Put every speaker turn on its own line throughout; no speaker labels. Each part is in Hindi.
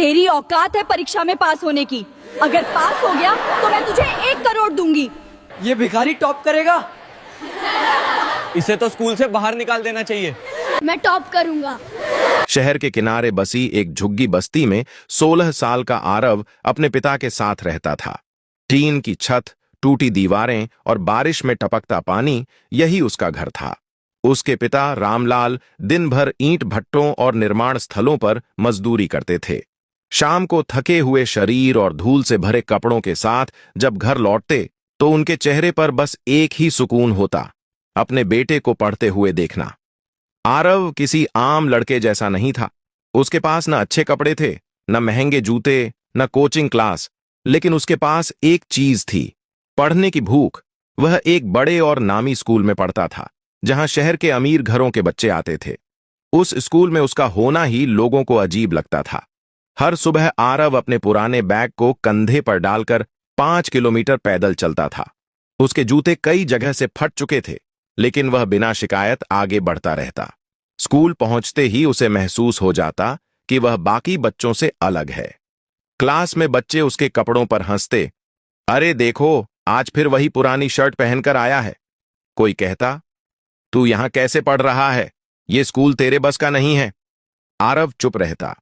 तेरी औकात है परीक्षा में पास होने की। अगर पास हो गया तो मैं तुझे 1 करोड़ दूंगी।
ये भिखारी टॉप करेगा।
इसे तो स्कूल से बाहर निकाल देना चाहिए।
मैं टॉप करूंगा।
शहर के किनारे बसी एक झुग्गी बस्ती में 16 साल का आरव अपने पिता के साथ रहता था। टीन की छत, टूटी दीवारें और बारिश में टपकता पानी, यही उसका घर था। उसके पिता रामलाल दिन भर ईंट भट्टों और निर्माण स्थलों पर मजदूरी करते थे। शाम को थके हुए शरीर और धूल से भरे कपड़ों के साथ जब घर लौटते तो उनके चेहरे पर बस एक ही सुकून होता, अपने बेटे को पढ़ते हुए देखना। आरव किसी आम लड़के जैसा नहीं था। उसके पास न अच्छे कपड़े थे, न महंगे जूते, न कोचिंग क्लास, लेकिन उसके पास एक चीज थी, पढ़ने की भूख। वह एक बड़े और नामी स्कूल में पढ़ता था, जहां शहर के अमीर घरों के बच्चे आते थे। उस स्कूल में उसका होना ही लोगों को अजीब लगता था। हर सुबह आरव अपने पुराने बैग को कंधे पर डालकर 5 किलोमीटर पैदल चलता था। उसके जूते कई जगह से फट चुके थे, लेकिन वह बिना शिकायत आगे बढ़ता रहता। स्कूल पहुंचते ही उसे महसूस हो जाता कि वह बाकी बच्चों से अलग है। क्लास में बच्चे उसके कपड़ों पर हंसते, अरे देखो, आज फिर वही पुरानी शर्ट पहनकर आया है। कोई कहता, तू यहां कैसे पढ़ रहा है, ये स्कूल तेरे बस का नहीं है। आरव चुप रहता।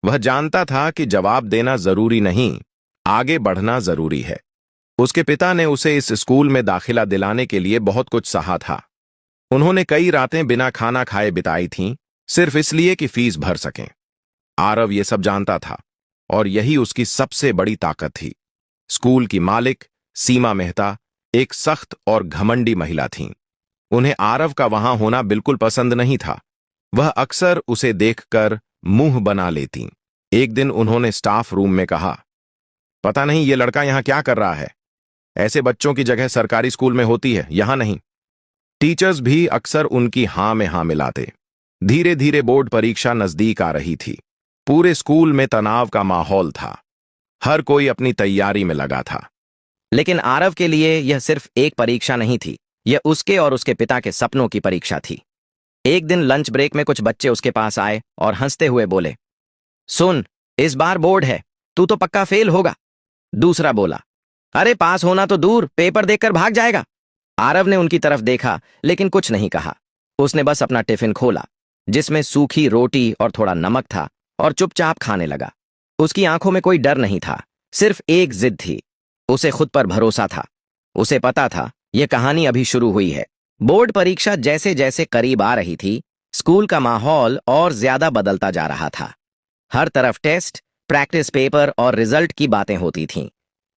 वह जानता था कि जवाब देना जरूरी नहीं, आगे बढ़ना जरूरी है। उसके पिता ने उसे इस स्कूल में दाखिला दिलाने के लिए बहुत कुछ सहा था। उन्होंने कई रातें बिना खाना खाए बिताई थीं, सिर्फ इसलिए कि फीस भर सकें। आरव ये सब जानता था, और यही उसकी सबसे बड़ी ताकत थी। स्कूल की मालिक सीमा मेहता एक सख्त और घमंडी महिला थीं। उन्हें आरव का वहां होना बिल्कुल पसंद नहीं था। वह अक्सर उसे देखकर मुंह बना लेती। एक दिन उन्होंने स्टाफ रूम में कहा, पता नहीं ये लड़का यहां क्या कर रहा है। ऐसे बच्चों की जगह सरकारी स्कूल में होती है, यहां नहीं। टीचर्स भी अक्सर उनकी हां में हां मिलाते। धीरे धीरे बोर्ड परीक्षा नजदीक आ रही थी। पूरे स्कूल में तनाव का माहौल था। हर कोई अपनी तैयारी में लगा था।
लेकिन आरव के लिए यह सिर्फ एक परीक्षा नहीं थी, यह उसके और उसके पिता के सपनों की परीक्षा थी। एक दिन लंच ब्रेक में कुछ बच्चे उसके पास आए और हंसते हुए बोले, सुन, इस बार बोर्ड है, तू तो पक्का फेल होगा। दूसरा बोला, अरे पास होना तो दूर, पेपर देखकर भाग जाएगा। आरव ने उनकी तरफ देखा, लेकिन कुछ नहीं कहा। उसने बस अपना टिफिन खोला, जिसमें सूखी रोटी और थोड़ा नमक था, और चुपचाप खाने लगा। उसकी आंखों में कोई डर नहीं था, सिर्फ एक जिद थी। उसे खुद पर भरोसा था। उसे पता था यह कहानी अभी शुरू हुई है। बोर्ड परीक्षा जैसे जैसे करीब आ रही थी, स्कूल का माहौल और ज्यादा बदलता जा रहा था। हर तरफ टेस्ट, प्रैक्टिस पेपर और रिजल्ट की बातें होती थीं।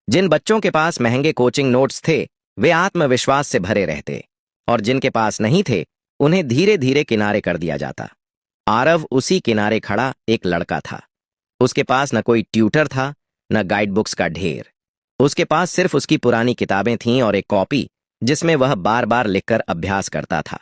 जिन बच्चों के पास महंगे कोचिंग नोट्स थे, वे आत्मविश्वास से भरे रहते, और जिनके पास नहीं थे, उन्हें धीरे धीरे किनारे कर दिया जाता। आरव उसी किनारे खड़ा एक लड़का था। उसके पास न कोई ट्यूटर था, न गाइड बुक्स का ढेर। उसके पास सिर्फ उसकी पुरानी किताबें थीं और एक कॉपी जिसमें वह बार बार लिखकर अभ्यास करता था।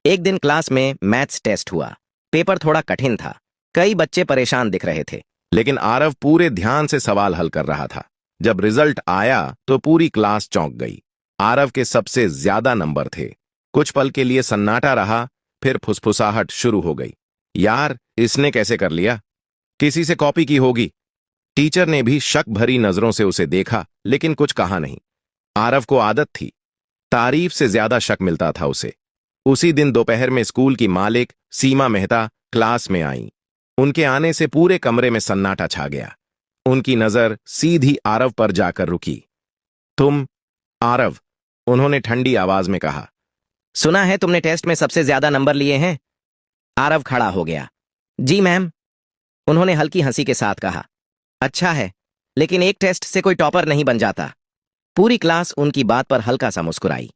एक दिन क्लास में मैथ्स टेस्ट हुआ। पेपर थोड़ा कठिन था। कई बच्चे परेशान दिख रहे थे,
लेकिन आरव पूरे ध्यान से सवाल हल कर रहा था। जब रिजल्ट आया तो पूरी क्लास चौंक गई। आरव के सबसे ज्यादा नंबर थे। कुछ पल के लिए सन्नाटा रहा, फिर फुसफुसाहट शुरू हो गई। यार, इसने कैसे कर लिया? किसी से कॉपी की होगी। टीचर ने भी शक भरी नजरों से उसे देखा, लेकिन कुछ कहा नहीं। आरव को आदत थी, तारीफ से ज्यादा शक मिलता था उसे। उसी दिन दोपहर में स्कूल की मालिक सीमा मेहता क्लास में आई। उनके आने से पूरे कमरे में सन्नाटा छा गया। उनकी नजर सीधी आरव पर जाकर रुकी। तुम? आरव, उन्होंने ठंडी आवाज में कहा।
सुना है तुमने टेस्ट में सबसे ज्यादा नंबर लिए हैं। आरव खड़ा हो गया। जी मैम, उन्होंने हल्की हंसी के साथ कहा। अच्छा है, लेकिन एक टेस्ट से कोई टॉपर नहीं बन जाता। पूरी क्लास उनकी बात पर हल्का सा मुस्कुराई।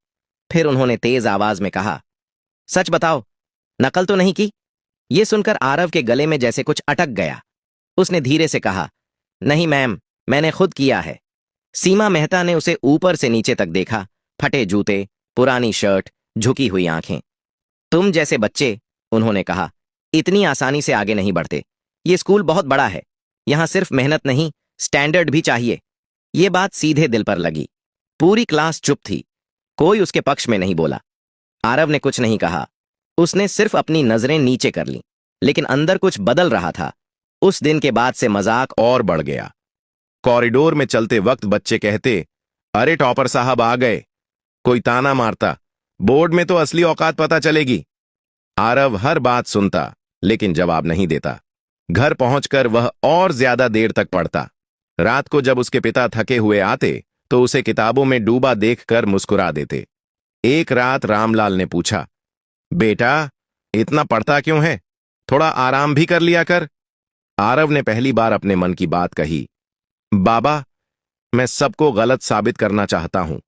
फिर उन्होंने तेज आवाज में कहा, सच बताओ, नकल तो नहीं की? यह सुनकर आरव के गले में जैसे कुछ अटक गया। उसने धीरे से कहा, नहीं मैम, मैंने खुद किया है। सीमा मेहता ने उसे ऊपर से नीचे तक देखा। फटे जूते, पुरानी शर्ट, झुकी हुई आंखें। तुम जैसे बच्चे, उन्होंने कहा, इतनी आसानी से आगे नहीं बढ़ते। ये स्कूल बहुत बड़ा है, यहां सिर्फ मेहनत नहीं, स्टैंडर्ड भी चाहिए। ये बात सीधे दिल पर लगी। पूरी क्लास चुप थी, कोई उसके पक्ष में नहीं बोला। आरव ने कुछ नहीं कहा। उसने सिर्फ अपनी नजरें नीचे कर लीं, लेकिन अंदर कुछ बदल रहा था। उस दिन के बाद से मजाक
और बढ़ गया। कॉरिडोर में चलते वक्त बच्चे कहते, अरे टॉपर साहब आ गए। कोई ताना मारता, बोर्ड में तो असली औकात पता चलेगी। आरव हर बात सुनता लेकिन जवाब नहीं देता। घर पहुंचकर वह और ज्यादा देर तक पढ़ता। रात को जब उसके पिता थके हुए आते तो उसे किताबों में डूबा देखकर मुस्कुरा देते। एक रात रामलाल ने पूछा, बेटा इतना पढ़ता क्यों है? थोड़ा आराम भी कर लिया कर। आरव ने पहली बार अपने मन की बात कही, बाबा मैं सबको गलत साबित करना चाहता हूं,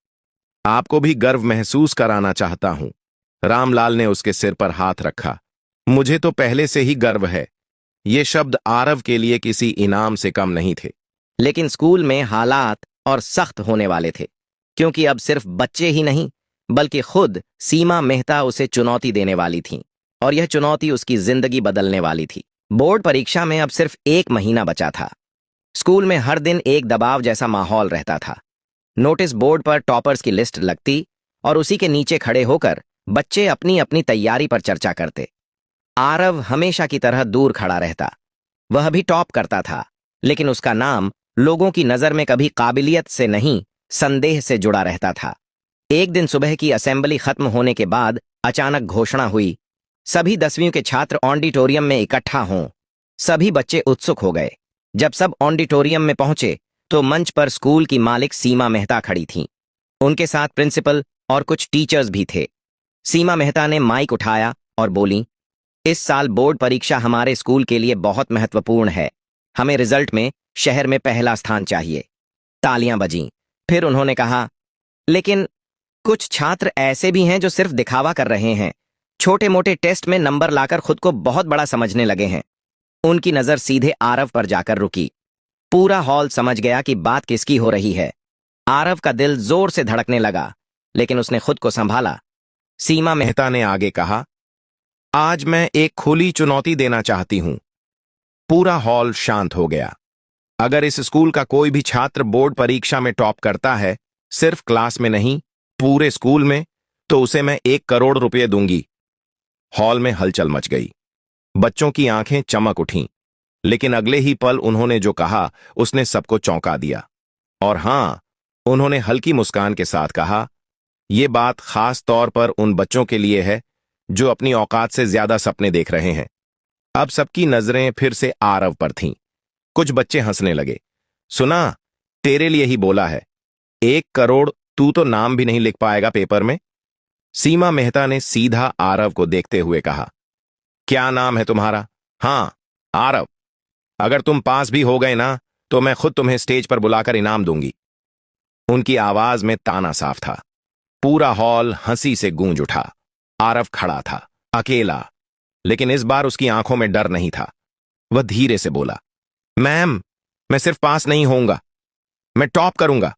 आपको भी गर्व महसूस कराना चाहता हूं। रामलाल ने उसके सिर पर हाथ रखा। मुझे तो पहले से ही गर्व है। ये शब्द आरव के लिए किसी इनाम से कम नहीं थे।
लेकिन स्कूल में हालात और सख्त होने वाले थे, क्योंकि अब सिर्फ बच्चे ही नहीं बल्कि खुद सीमा मेहता उसे चुनौती देने वाली थी, और यह चुनौती उसकी जिंदगी बदलने वाली थी। बोर्ड परीक्षा में अब सिर्फ 1 महीना बचा था। स्कूल में हर दिन एक दबाव जैसा माहौल रहता था। नोटिस बोर्ड पर टॉपर्स की लिस्ट लगती और उसी के नीचे खड़े होकर बच्चे अपनी अपनी तैयारी पर चर्चा करते। आरव हमेशा की तरह दूर खड़ा रहता। वह भी टॉप करता था, लेकिन उसका नाम लोगों की नजर में कभी काबिलियत से नहीं, संदेह से जुड़ा रहता था। एक दिन सुबह की असेंबली खत्म होने के बाद अचानक घोषणा हुई, सभी 10वीं के छात्र ऑडिटोरियम में इकट्ठा हों। सभी बच्चे उत्सुक हो गए। जब सब ऑडिटोरियम में पहुंचे तो मंच पर स्कूल की मालिक सीमा मेहता खड़ी थीं। उनके साथ प्रिंसिपल और कुछ टीचर्स भी थे। सीमा मेहता ने माइक उठाया और बोली, इस साल बोर्ड परीक्षा हमारे स्कूल के लिए बहुत महत्वपूर्ण है। हमें रिजल्ट में शहर में पहला स्थान चाहिए। तालियां बजीं। फिर उन्होंने कहा, लेकिन कुछ छात्र ऐसे भी हैं जो सिर्फ दिखावा कर रहे हैं, छोटे मोटे टेस्ट में नंबर लाकर खुद को बहुत बड़ा समझने लगे हैं। उनकी नजर सीधे आरव पर जाकर रुकी। पूरा हॉल समझ गया कि बात किसकी हो रही है। आरव का दिल जोर से धड़कने लगा, लेकिन उसने खुद को संभाला। सीमा
मेहता ने आगे कहा, आज मैं एक खुली चुनौती देना चाहती हूं। पूरा हॉल शांत हो गया। अगर इस स्कूल का कोई भी छात्र बोर्ड परीक्षा में टॉप करता है, सिर्फ क्लास में नहीं पूरे स्कूल में, तो उसे मैं 1 करोड़ रुपए दूंगी। हॉल में हलचल मच गई। बच्चों की आंखें चमक उठीं, लेकिन अगले ही पल उन्होंने जो कहा उसने सबको चौंका दिया। और हां, उन्होंने हल्की मुस्कान के साथ कहा, यह बात खास तौर पर उन बच्चों के लिए है जो अपनी औकात से ज्यादा सपने देख रहे हैं। अब सबकी नजरें फिर से आरव पर थीं। कुछ बच्चे हंसने लगे। सुना, तेरे लिए ही बोला है। 1 करोड़, तू तो नाम भी नहीं लिख पाएगा पेपर में। सीमा मेहता ने सीधा आरव को देखते हुए कहा, क्या नाम है तुम्हारा? हां, आरव। अगर तुम पास भी हो गए ना, तो मैं खुद तुम्हें स्टेज पर बुलाकर इनाम दूंगी। उनकी आवाज में ताना साफ था। पूरा हॉल हंसी से गूंज उठा। आरव खड़ा था, अकेला, लेकिन इस बार उसकी आंखों में डर नहीं था। वह धीरे से बोला, मैम, मैं सिर्फ पास नहीं होऊंगा, मैं टॉप करूंगा।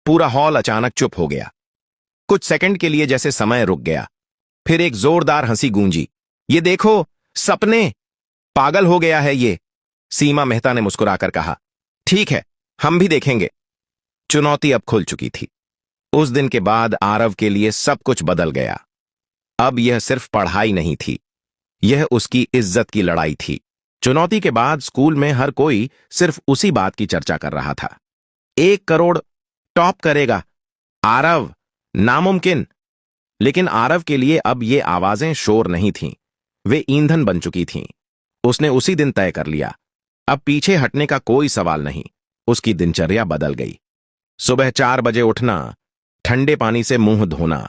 पूरा हॉल अचानक चुप हो गया। कुछ सेकंड के लिए जैसे समय रुक गया। फिर एक जोरदार हंसी गूंजी। ये देखो, सपने, पागल हो गया है ये। सीमा मेहता ने मुस्कुराकर कहा, ठीक है, हम भी देखेंगे। चुनौती अब खुल चुकी थी। उस दिन के बाद आरव के लिए सब कुछ बदल गया। अब यह सिर्फ पढ़ाई नहीं थी, यह उसकी इज्जत की लड़ाई थी। चुनौती के बाद स्कूल में हर कोई सिर्फ उसी बात की चर्चा कर रहा था। 1 करोड़, टॉप करेगा आरव, नामुमकिन। लेकिन आरव के लिए अब ये आवाजें शोर नहीं थीं, वे ईंधन बन चुकी थीं। उसने उसी दिन तय कर लिया, अब पीछे हटने का कोई सवाल नहीं। उसकी दिनचर्या बदल गई। सुबह 4 बजे उठना, ठंडे पानी से मुंह धोना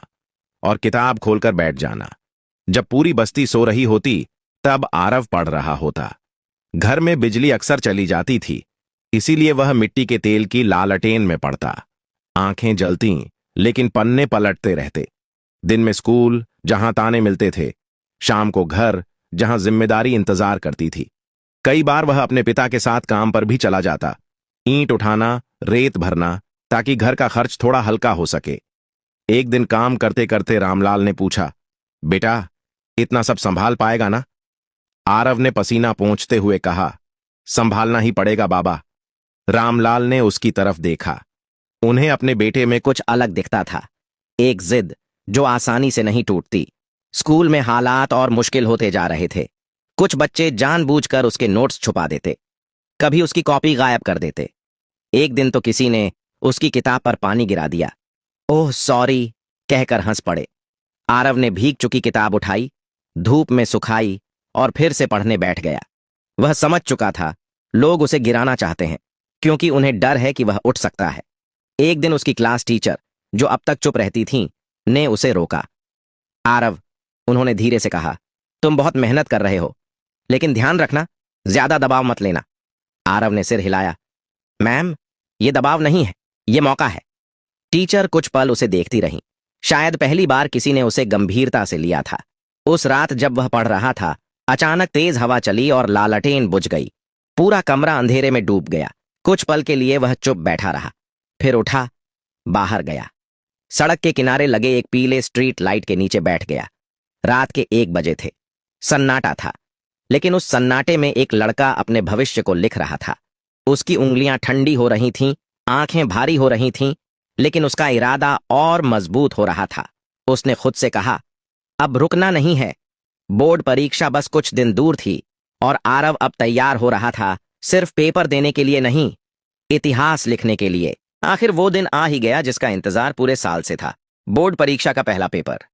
और किताब खोलकर बैठ जाना। जब पूरी बस्ती सो रही होती, तब आरव पढ़ रहा होता। घर में बिजली अक्सर चली जाती थी, इसीलिए वह मिट्टी के तेल की लालटेन में पढ़ता। आंखें जलतीं, लेकिन पन्ने पलटते रहते। दिन में स्कूल, जहां ताने मिलते थे। शाम को घर, जहां जिम्मेदारी इंतजार करती थी। कई बार वह अपने पिता के साथ काम पर भी चला जाता, ईंट उठाना, रेत भरना, ताकि घर का खर्च थोड़ा हल्का हो सके। एक दिन काम करते करते रामलाल ने पूछा, बेटा, इतना सब संभाल पाएगा ना? आरव ने पसीना पोंछते हुए कहा, संभालना ही पड़ेगा बाबा। रामलाल ने उसकी तरफ देखा। उन्हें अपने बेटे में कुछ अलग दिखता था, एक जिद जो आसानी से नहीं टूटती। स्कूल में हालात और मुश्किल होते जा रहे थे।
कुछ बच्चे जानबूझकर उसके नोट्स छुपा देते, कभी उसकी कॉपी गायब कर देते। एक दिन तो किसी ने उसकी किताब पर पानी गिरा दिया। ओह सॉरी कहकर हंस पड़े। आरव ने भीग चुकी किताब उठाई, धूप में सुखाई और फिर से पढ़ने बैठ गया। वह समझ चुका था लोग उसे गिराना चाहते हैं, क्योंकि उन्हें डर है कि वह उठ सकता है। एक दिन उसकी क्लास टीचर, जो अब तक चुप रहती थीं, ने उसे रोका। आरव, उन्होंने धीरे से कहा, तुम बहुत मेहनत कर रहे हो, लेकिन ध्यान रखना, ज्यादा दबाव मत लेना। आरव ने सिर हिलाया। मैम, ये दबाव नहीं है, ये मौका है। टीचर कुछ पल उसे देखती रहीं। शायद पहली बार किसी ने उसे गंभीरता से लिया था। उस रात जब वह पढ़ रहा था, अचानक तेज हवा चली और लालटेन बुझ गई। पूरा कमरा अंधेरे में डूब गया। कुछ पल के लिए वह चुप बैठा रहा, फिर उठा, बाहर गया। सड़क के किनारे लगे एक पीले स्ट्रीट लाइट के नीचे बैठ गया। रात के 1 बजे थे। सन्नाटा था, लेकिन उस सन्नाटे में एक लड़का अपने भविष्य को लिख रहा था। उसकी उंगलियां ठंडी हो रही थीं, आंखें भारी हो रही थीं, लेकिन उसका इरादा और मजबूत हो रहा था। उसने खुद से कहा, अब रुकना नहीं है। बोर्ड परीक्षा बस कुछ दिन दूर थी और आरव अब तैयार हो रहा था, सिर्फ पेपर देने के लिए नहीं, इतिहास लिखने के लिए। आखिर वो दिन आ ही गया जिसका इंतजार पूरे साल से था। बोर्ड परीक्षा का पहला पेपर।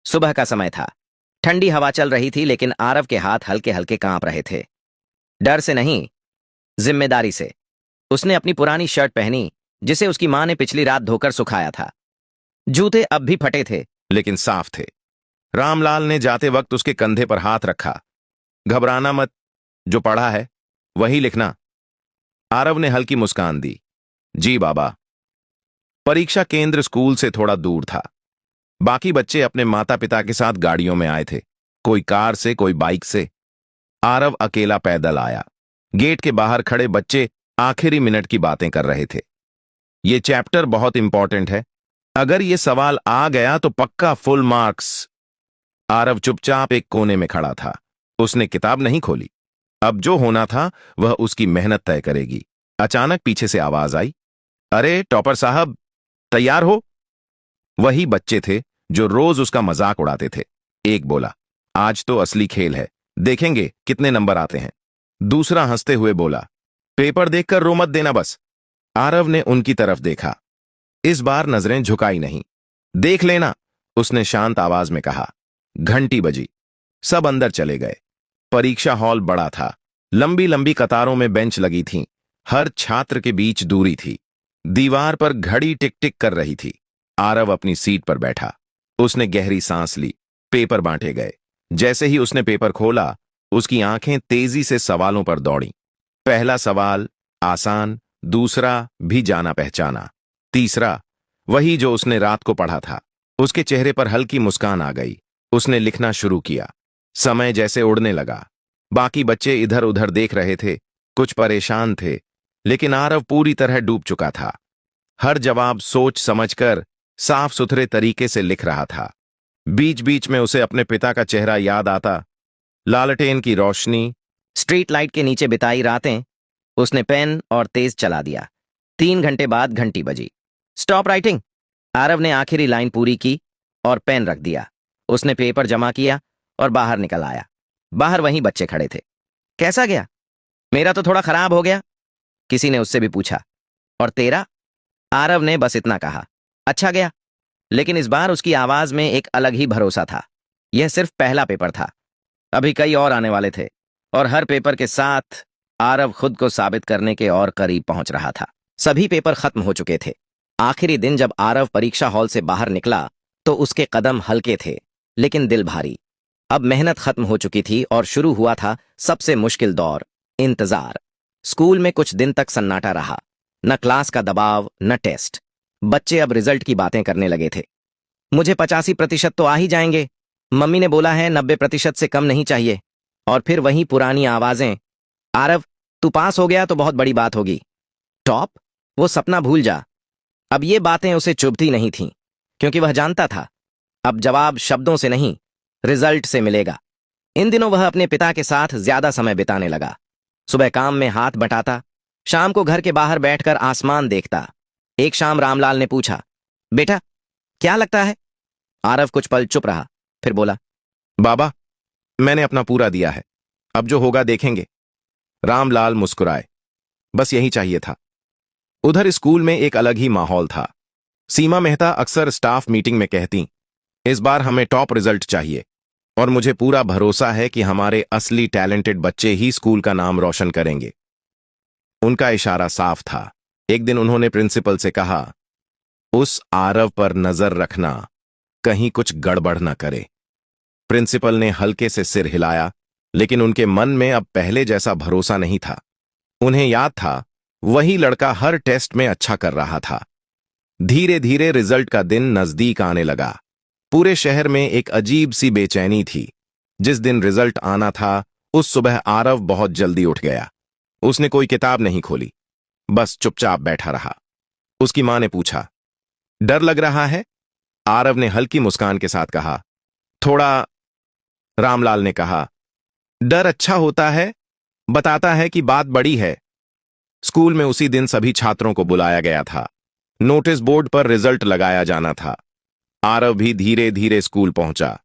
सुबह का समय था। ठंडी हवा चल रही थी, लेकिन आरव के हाथ हल्के हल्के कांप रहे थे। डर से नहीं, जिम्मेदारी से। उसने अपनी पुरानी शर्ट पहनी, जिसे उसकी मां ने पिछली रात धोकर सुखाया था। जूते अब भी फटे थे,
लेकिन साफ थे। रामलाल ने जाते वक्त उसके कंधे पर हाथ रखा। घबराना मत, जो पढ़ा है वही लिखना। आरव ने हल्की मुस्कान दी। जी बाबा। परीक्षा केंद्र स्कूल से थोड़ा दूर था। बाकी बच्चे अपने माता पिता के साथ गाड़ियों में आए थे, कोई कार से, कोई बाइक से। आरव अकेला पैदल आया। गेट के बाहर खड़े बच्चे आखिरी मिनट की बातें कर रहे थे। ये चैप्टर बहुत इंपॉर्टेंट है, अगर ये सवाल आ गया तो पक्का फुल मार्क्स। आरव चुपचाप एक कोने में खड़ा था। उसने किताब नहीं खोली। अब जो होना था वह उसकी मेहनत तय करेगी। अचानक पीछे से आवाज आई, अरे टॉपर साहब, तैयार हो। वही बच्चे थे जो रोज उसका मजाक उड़ाते थे। एक बोला, आज तो असली खेल है, देखेंगे कितने नंबर आते हैं। दूसरा हंसते हुए बोला, पेपर देखकर रो मत देना बस। आरव ने उनकी तरफ देखा। इस बार नजरें झुकाई नहीं। देख लेना, उसने शांत आवाज में कहा। घंटी बजी। सब अंदर चले गए। परीक्षा हॉल बड़ा था। लंबी लंबी कतारों में बेंच लगी थीं। हर छात्र के बीच दूरी थी। दीवार पर घड़ी टिक टिक कर रही थी। आरव अपनी सीट पर बैठा। उसने गहरी सांस ली। पेपर बांटे गए। जैसे ही उसने पेपर खोला, उसकी आंखें तेजी से सवालों पर दौड़ीं। पहला सवाल आसान, दूसरा भी जाना पहचाना, तीसरा वही जो उसने रात को पढ़ा था। उसके चेहरे पर हल्की मुस्कान आ गई। उसने लिखना शुरू किया। समय जैसे उड़ने लगा। बाकी बच्चे इधर उधर देख रहे थे, कुछ परेशान थे, लेकिन आरव पूरी तरह डूब चुका था। हर जवाब सोच समझकर साफ सुथरे तरीके से लिख रहा था। बीच बीच में उसे अपने पिता का चेहरा याद आता, लालटेन की रोशनी,
स्ट्रीट लाइट के नीचे बिताई रातें। उसने पेन और तेज चला दिया। 3 घंटे बाद घंटी बजी। Stop writing. आरव ने आखिरी लाइन पूरी की और पेन रख दिया। उसने पेपर जमा किया और बाहर निकल आया। बाहर वहीं बच्चे खड़े थे। कैसा गया? मेरा तो थोड़ा खराब हो गया, किसी ने उससे भी पूछा। और तेरा? आरव ने बस इतना कहा, अच्छा गया। लेकिन इस बार उसकी आवाज में एक अलग ही भरोसा था। यह सिर्फ पहला पेपर था, अभी कई और आने वाले थे, और हर पेपर के साथ आरव खुद को साबित करने के और करीब पहुंच रहा था। सभी पेपर खत्म हो चुके थे। आखिरी दिन जब आरव परीक्षा हॉल से बाहर निकला तो उसके कदम हल्के थे, लेकिन दिल भारी। अब मेहनत खत्म हो चुकी थी और शुरू हुआ था सबसे मुश्किल दौर, इंतजार। स्कूल में कुछ दिन तक सन्नाटा रहा। न क्लास का दबाव, न टेस्ट। बच्चे अब रिजल्ट की बातें करने लगे थे। मुझे 85% तो आ ही जाएंगे, मम्मी ने बोला है 90% से कम नहीं चाहिए। और फिर वही पुरानी आवाजें, आरव तू पास हो गया तो बहुत बड़ी बात होगी। टॉप? वो सपना भूल जा। अब ये बातें उसे चुभती नहीं थीं, क्योंकि वह जानता था अब जवाब शब्दों से नहीं, रिजल्ट से मिलेगा। इन दिनों वह अपने पिता के साथ ज्यादा समय बिताने लगा। सुबह काम में हाथ बटाता, शाम को घर के बाहर बैठकर आसमान देखता। एक शाम रामलाल ने पूछा, बेटा क्या लगता है? आरव कुछ पल चुप रहा, फिर बोला,
बाबा, मैंने अपना पूरा दिया है, अब जो होगा देखेंगे। रामलाल मुस्कुराए। बस यही चाहिए था। उधर स्कूल में एक अलग ही माहौल था। सीमा मेहता अक्सर स्टाफ मीटिंग में कहती, इस बार हमें टॉप रिजल्ट चाहिए और मुझे पूरा भरोसा है कि हमारे असली टैलेंटेड बच्चे ही स्कूल का नाम रोशन करेंगे। उनका इशारा साफ था। एक दिन उन्होंने प्रिंसिपल से कहा, उस आरव पर नजर रखना, कहीं कुछ गड़बड़ न करे। प्रिंसिपल ने हल्के से सिर हिलाया, लेकिन उनके मन में अब पहले जैसा भरोसा नहीं था। उन्हें याद था वही लड़का हर टेस्ट में अच्छा कर रहा था। धीरे धीरे रिजल्ट का दिन नजदीक आने लगा। पूरे शहर में एक अजीब सी बेचैनी थी। जिस दिन रिजल्ट आना था उस सुबह आरव बहुत जल्दी उठ गया। उसने कोई किताब नहीं खोली, बस चुपचाप बैठा रहा। उसकी मां ने पूछा, डर लग रहा है? आरव ने हल्की मुस्कान के साथ कहा, थोड़ा। रामलाल ने कहा, डर अच्छा होता है, बताता है कि बात बड़ी है। स्कूल में उसी दिन सभी छात्रों को बुलाया गया था। नोटिस बोर्ड पर रिजल्ट लगाया जाना था। आरव भी धीरे धीरे स्कूल पहुंचा।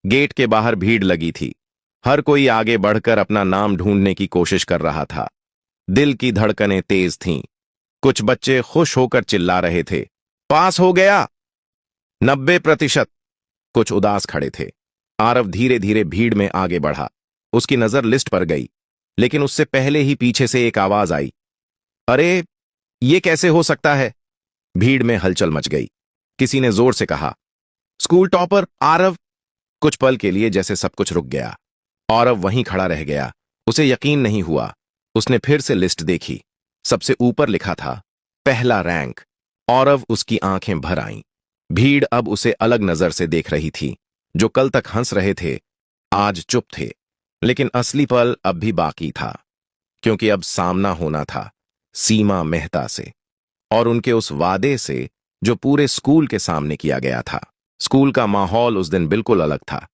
गेट के बाहर भीड़ लगी थी। हर कोई आगे बढ़कर अपना नाम ढूंढने की कोशिश कर रहा था। दिल की धड़कनें तेज थीं। कुछ बच्चे खुश होकर चिल्ला रहे थे, पास हो गया, 90%। कुछ उदास खड़े थे। आरव धीरे धीरे भीड़ में आगे बढ़ा। उसकी नजर लिस्ट पर गई, लेकिन उससे पहले ही पीछे से एक आवाज आई, अरे ये कैसे हो सकता है? भीड़ में हलचल मच गई। किसी ने जोर से कहा, स्कूल टॉपर आरव। कुछ पल के लिए जैसे सब कुछ रुक गया। आरव वहीं खड़ा रह गया। उसे यकीन नहीं हुआ। उसने फिर से लिस्ट देखी। सबसे ऊपर लिखा था, पहला रैंक। आरव उसकी आंखें भर आईं। भीड़ अब उसे अलग नजर से देख रही थी। जो कल तक हंस रहे थे आज चुप थे। लेकिन असली पल अब भी बाकी था, क्योंकि अब सामना होना था सीमा मेहता से, और उनके उस वादे से जो पूरे स्कूल के सामने किया गया था। स्कूल का माहौल उस दिन बिल्कुल अलग था।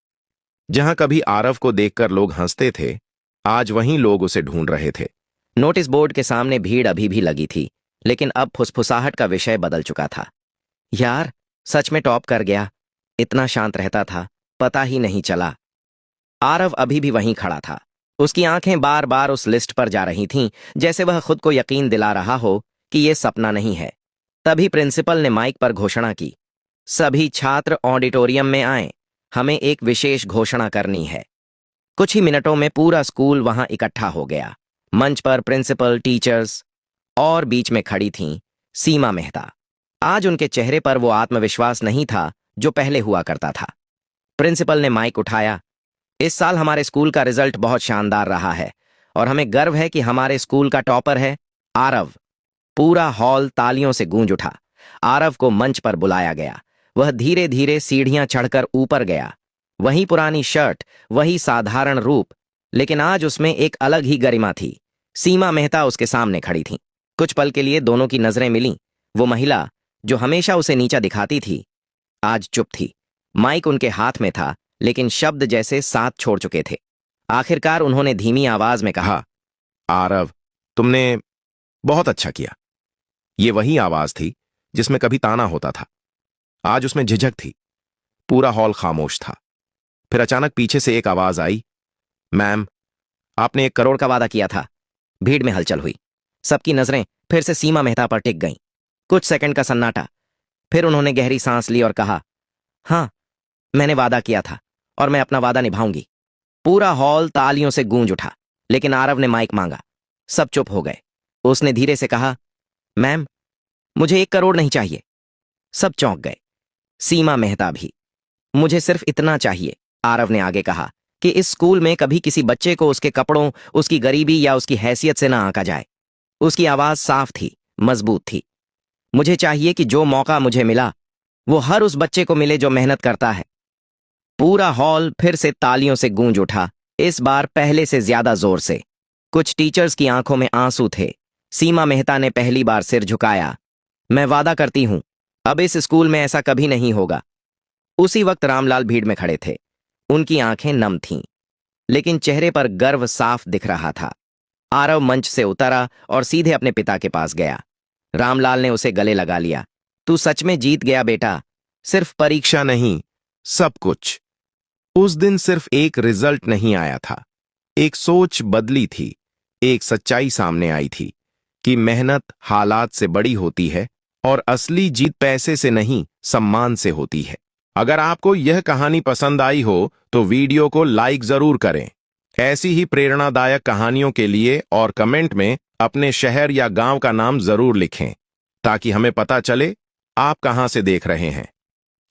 जहां कभी आरव को देखकर लोग हंसते थे, आज वहीं लोग उसे ढूंढ रहे थे।
नोटिस बोर्ड के सामने भीड़ अभी भी लगी थी, लेकिन अब फुसफुसाहट का विषय बदल चुका था। यार, सच में टॉप कर गया। इतना शांत रहता था, पता ही नहीं चला। आरव अभी भी वहीं खड़ा था। उसकी आंखें बार बार उस लिस्ट पर जा रही थीं, जैसे वह खुद को यकीन दिला रहा हो कि यह सपना नहीं है। तभी प्रिंसिपल ने माइक पर घोषणा की, सभी छात्र ऑडिटोरियम में आएं, हमें एक विशेष घोषणा करनी है। कुछ ही मिनटों में पूरा स्कूल वहां इकट्ठा हो गया। मंच पर प्रिंसिपल, टीचर्स और बीच में खड़ी थीं सीमा मेहता। आज उनके चेहरे पर वो आत्मविश्वास नहीं था जो पहले हुआ करता था। प्रिंसिपल ने माइक उठाया, इस साल हमारे स्कूल का रिजल्ट बहुत शानदार रहा है और हमें गर्व है कि हमारे स्कूल का टॉपर है आरव। पूरा हॉल तालियों से गूंज उठा। आरव को मंच पर बुलाया गया। वह धीरे धीरे सीढ़ियां चढ़कर ऊपर गया। वही पुरानी शर्ट, वही साधारण रूप, लेकिन आज उसमें एक अलग ही गरिमा थी। सीमा मेहता उसके सामने खड़ी थी। कुछ पल के लिए दोनों की नजरें मिलीं। वो महिला जो हमेशा उसे नीचा दिखाती थी, आज चुप थी। माइक उनके हाथ में था, लेकिन शब्द जैसे साथ छोड़ चुके थे। आखिरकार उन्होंने धीमी आवाज में कहा,
आरव, तुमने बहुत अच्छा किया। ये वही आवाज थी जिसमें कभी ताना होता था। आज उसमें झिझक थी। पूरा हॉल खामोश था। फिर अचानक पीछे से एक आवाज आई, मैम,
आपने 1 करोड़ का वादा किया था। भीड़ में हलचल हुई। सबकी नजरें फिर से सीमा मेहता पर टिक गईं। कुछ सेकंड का सन्नाटा। फिर उन्होंने गहरी सांस ली और कहा, हां, मैंने वादा किया था और मैं अपना वादा निभाऊंगी। पूरा हॉल तालियों से गूंज उठा, लेकिन आरव ने माइक मांगा। सब चुप हो गए। उसने धीरे से कहा, मैम, मुझे 1 करोड़ नहीं चाहिए। सब चौंक गए, सीमा मेहता भी। मुझे सिर्फ इतना चाहिए, आरव ने आगे कहा, कि इस स्कूल में कभी किसी बच्चे को उसके कपड़ों, उसकी गरीबी या उसकी हैसियत से ना आंका जाए। उसकी आवाज साफ थी, मजबूत थी। मुझे चाहिए कि जो मौका मुझे मिला वो हर उस बच्चे को मिले जो मेहनत करता है। पूरा हॉल फिर से तालियों से गूंज उठा, इस बार पहले से ज्यादा जोर से। कुछ टीचर्स की आंखों में आंसू थे। सीमा मेहता ने पहली बार सिर झुकाया। मैं वादा करती हूं, अब इस स्कूल में ऐसा कभी नहीं होगा। उसी वक्त रामलाल भीड़ में खड़े थे। उनकी आंखें नम थीं, लेकिन चेहरे पर गर्व साफ दिख रहा था। आरव मंच से उतरा और सीधे अपने पिता के पास गया। रामलाल ने उसे गले लगा लिया।
तू सच में जीत गया बेटा। सिर्फ परीक्षा नहीं, सब कुछ। उस दिन सिर्फ एक रिजल्ट नहीं आया था, एक सोच बदली थी। एक सच्चाई सामने आई थी कि मेहनत हालात से बड़ी होती है और असली जीत पैसे से नहीं, सम्मान से होती है। अगर आपको यह कहानी पसंद आई हो तो वीडियो को लाइक जरूर करें। ऐसी ही प्रेरणादायक कहानियों के लिए और कमेंट में अपने शहर या गांव का नाम जरूर लिखें ताकि हमें पता चले आप कहां से देख रहे हैं।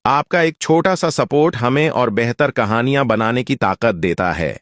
आपका एक छोटा सा सपोर्ट हमें और बेहतर कहानियां बनाने की ताकत देता है।